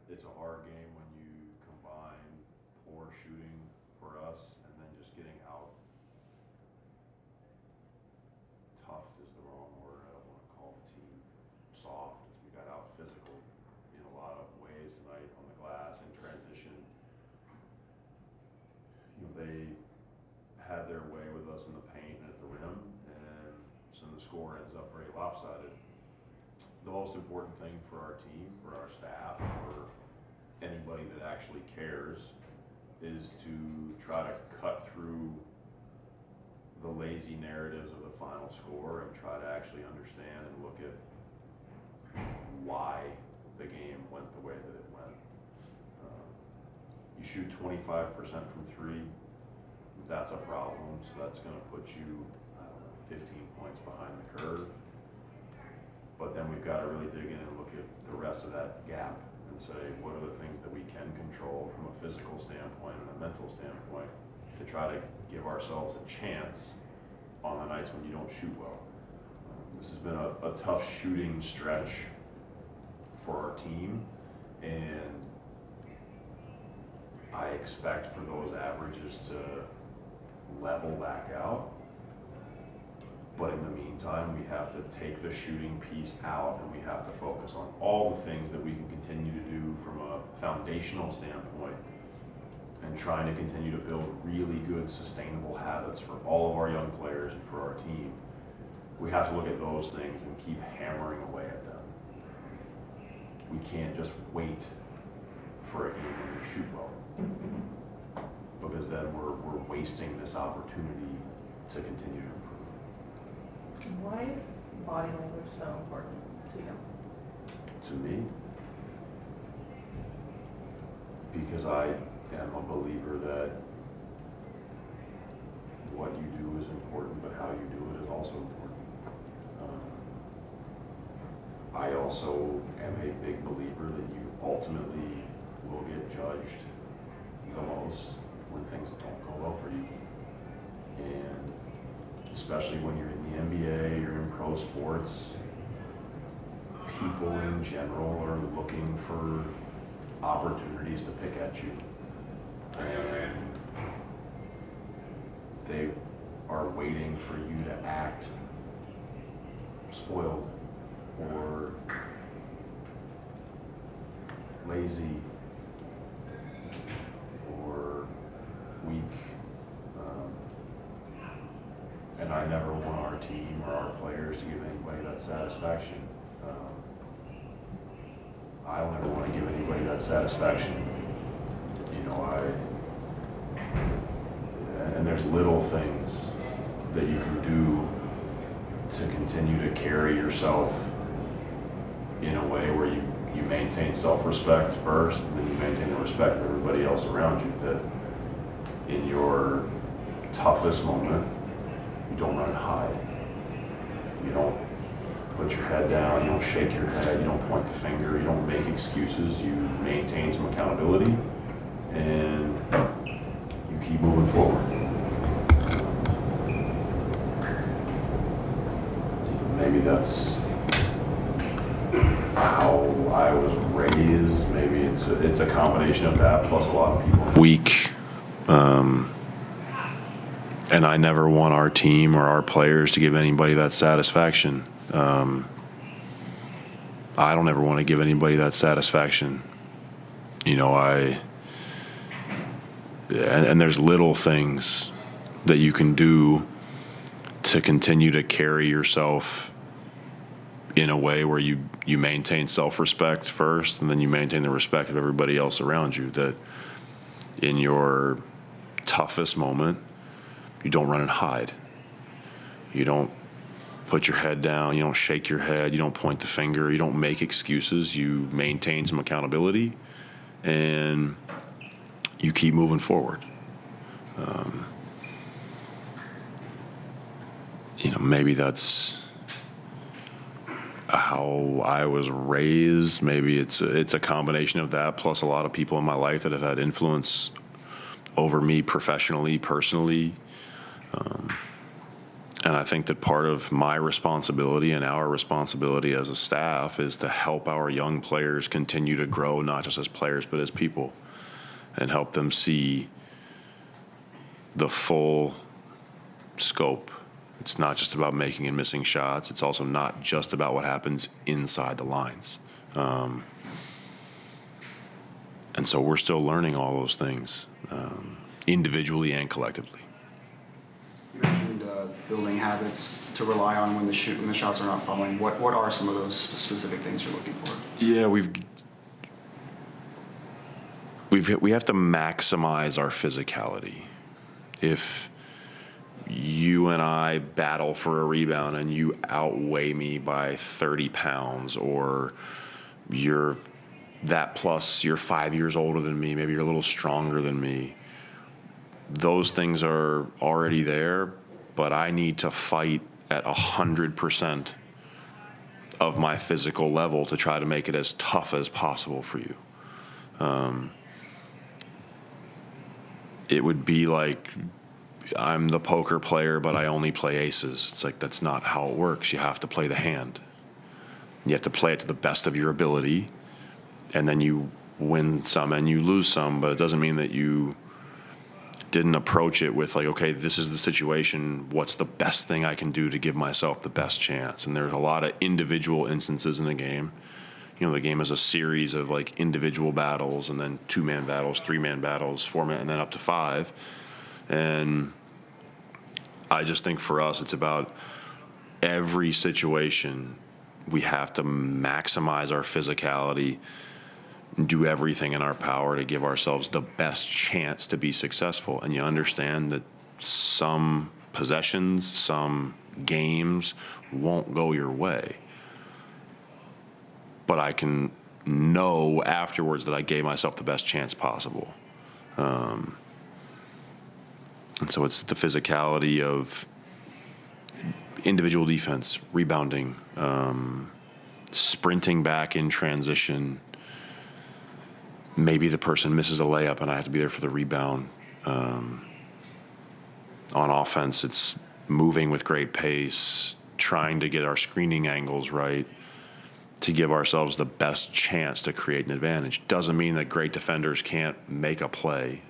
it's a hard game when you combine poor shooting for us and then just getting out. Tough is the wrong word. I don't want to call the team soft. We got out physical in a lot of ways tonight on the glass in transition. They had their way with us in the paint and at the rim, and so the score ends up very lopsided. The most important thing for our team, for our staff, for anybody that actually cares, is to try to cut through the lazy narratives of the final score and try to actually understand and look at why the game went the way that it went. You shoot 25% from three, that's a problem, so that's going to put you, I don't know, 15 points behind the curve. But then we've got to really dig in and look at the rest of that gap and say, what are the things that we can control from a physical standpoint and a mental standpoint to try to give ourselves a chance on the nights when you don't shoot well. This has been a tough shooting stretch for our team, and I expect for those averages to level back out. But in the meantime, we have to take the shooting piece out and we have to focus on all the things that we can continue to do from a foundational standpoint and trying to continue to build really good, sustainable habits for all of our young players and for our team. We have to look at those things and keep hammering away at them. We can't just wait for a game to shoot well, because then we're wasting this opportunity to continue to improve. Why is body language so important to you? To me, because I am a believer that what you do is important, but how you do it is also important. I also am a big believer that you ultimately will get judged the most when things don't go well for you. And especially when you're in the NBA, you're in pro sports, people in general are looking for opportunities to pick at you. And they are waiting for you to act spoiled or lazy or weak. And I never want our team or our players to give anybody that satisfaction. I'll never want to give anybody that satisfaction. You know, and there's little things that you can do to continue to carry yourself in a way where you maintain self-respect first, and then you maintain the respect of everybody else around you, that in your toughest moment, you don't run and hide. You don't put your head down, you don't shake your head, you don't point the finger, you don't make excuses, you maintain some accountability, and you keep moving forward. Maybe that's how I was raised. Maybe it's a combination of that plus a lot of people. Weak. And I never want our team or our players to give anybody that satisfaction. I don't ever want to give anybody that satisfaction. You know, and there's little things that you can do to continue to carry yourself in a way where you maintain self-respect first, and then you maintain the respect of everybody else around you, that in your toughest moment, you don't run and hide. You don't put your head down, you don't shake your head, you don't point the finger, you don't make excuses, you maintain some accountability, and you keep moving forward. You know, maybe that's how I was raised. Maybe it's a combination of that plus a lot of people in my life that have had influence over me professionally, personally. And I think that part of my responsibility and our responsibility as a staff is to help our young players continue to grow, not just as players, but as people, and help them see the full scope. It's not just about making and missing shots. It's also not just about what happens inside the lines. And so we're still learning all those things, individually and collectively. You mentioned building habits to rely on when the shots are not falling. What are some of those specific things you're looking for? Yeah, we have to maximize our physicality. If you and I battle for a rebound and you outweigh me by 30 pounds, or you're 5 years older than me, maybe you're a little stronger than me, those things are already there, but I need to fight at 100% of my physical level to try to make it as tough as possible for you. It would be like I'm the poker player, but I only play aces. It's like, that's not how it works. You have to play the hand. You have to play it to the best of your ability, and then you win some and you lose some, but it doesn't mean that you didn't approach it with like, okay, this is the situation. What's the best thing I can do to give myself the best chance? And there's a lot of individual instances in the game. You know, the game is a series of like individual battles, and then 2-man battles, 3-man battles, 4-man, and then up to 5. And I just think for us, it's about every situation. We have to maximize our physicality, do everything in our power to give ourselves the best chance to be successful. And you understand that some possessions, some games won't go your way. But I can know afterwards that I gave myself the best chance possible. And so it's the physicality of individual defense, rebounding, sprinting back in transition. Maybe the person misses a layup and I have to be there for the rebound. On offense, it's moving with great pace, trying to get our screening angles right to give ourselves the best chance to create an advantage. Doesn't mean that great defenders can't make a play.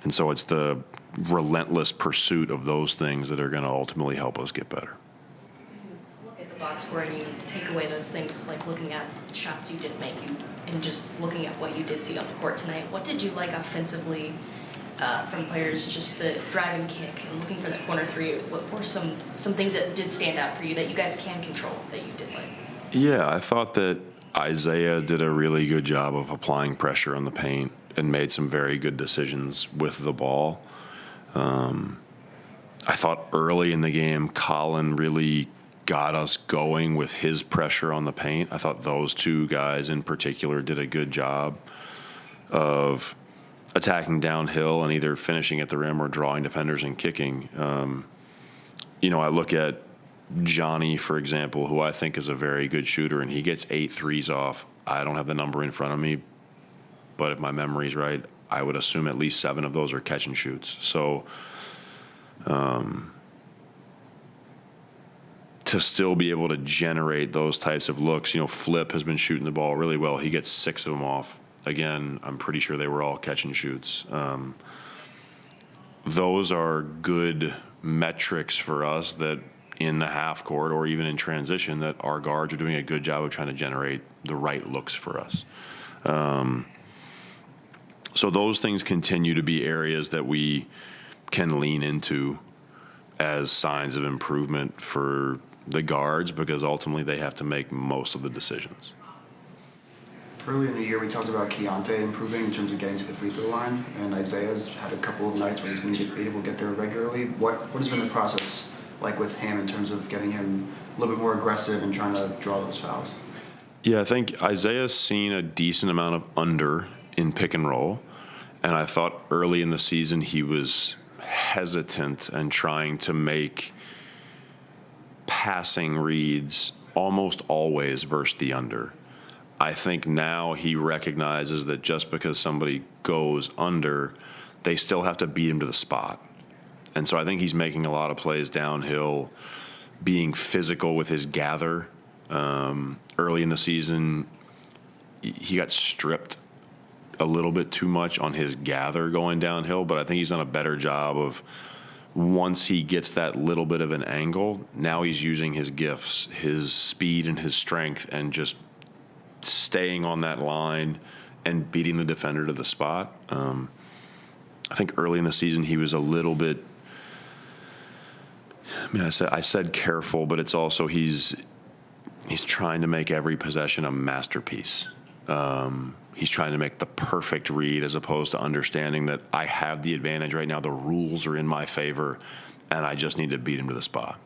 And so it's the relentless pursuit of those things that are going to ultimately help us get better. Look at the box score and you take away those things, like looking at shots you didn't make, and just looking at what you did see on the court tonight. What did you like offensively from players? Just the drive and kick and looking for that corner three. What were some things that did stand out for you that you guys can control that you did like? Yeah, I thought that Isaiah did a really good job of applying pressure on the paint and made some very good decisions with the ball. I thought early in the game, Colin really got us going with his pressure on the paint. I thought those two guys in particular did a good job of attacking downhill and either finishing at the rim or drawing defenders and kicking. I look at Johnny, for example, who I think is a very good shooter, and he gets 8 threes off. I don't have the number in front of me, but if my memory's right, I would assume at least 7 of those are catch and shoots. So to still be able to generate those types of looks, Flip has been shooting the ball really well. He gets 6 of them off. Again, I'm pretty sure they were all catch and shoots. Those are good metrics for us that in the half court or even in transition that our guards are doing a good job of trying to generate the right looks for us. So those things continue to be areas that we can lean into as signs of improvement for the guards, because ultimately they have to make most of the decisions. Early in the year, we talked about Keontae improving in terms of getting to the free throw line, and Isaiah's had a couple of nights where he's been able to get there regularly. What has been the process like with him in terms of getting him a little bit more aggressive and trying to draw those fouls? Yeah, I think Isaiah's seen a decent amount of under in pick and roll, and I thought early in the season he was hesitant and trying to make passing reads almost always versus the under. I think now he recognizes that just because somebody goes under, they still have to beat him to the spot. And so I think he's making a lot of plays downhill, being physical with his gather. Early in the season, he got stripped a little bit too much on his gather going downhill, but I think he's done a better job of, once he gets that little bit of an angle, now he's using his gifts, his speed and his strength, and just staying on that line and beating the defender to the spot. I think early in the season he was a little bit, I said careful, but it's also he's trying to make every possession a masterpiece. He's trying to make the perfect read as opposed to understanding that I have the advantage right now. The rules are in my favor, and I just need to beat him to the spot.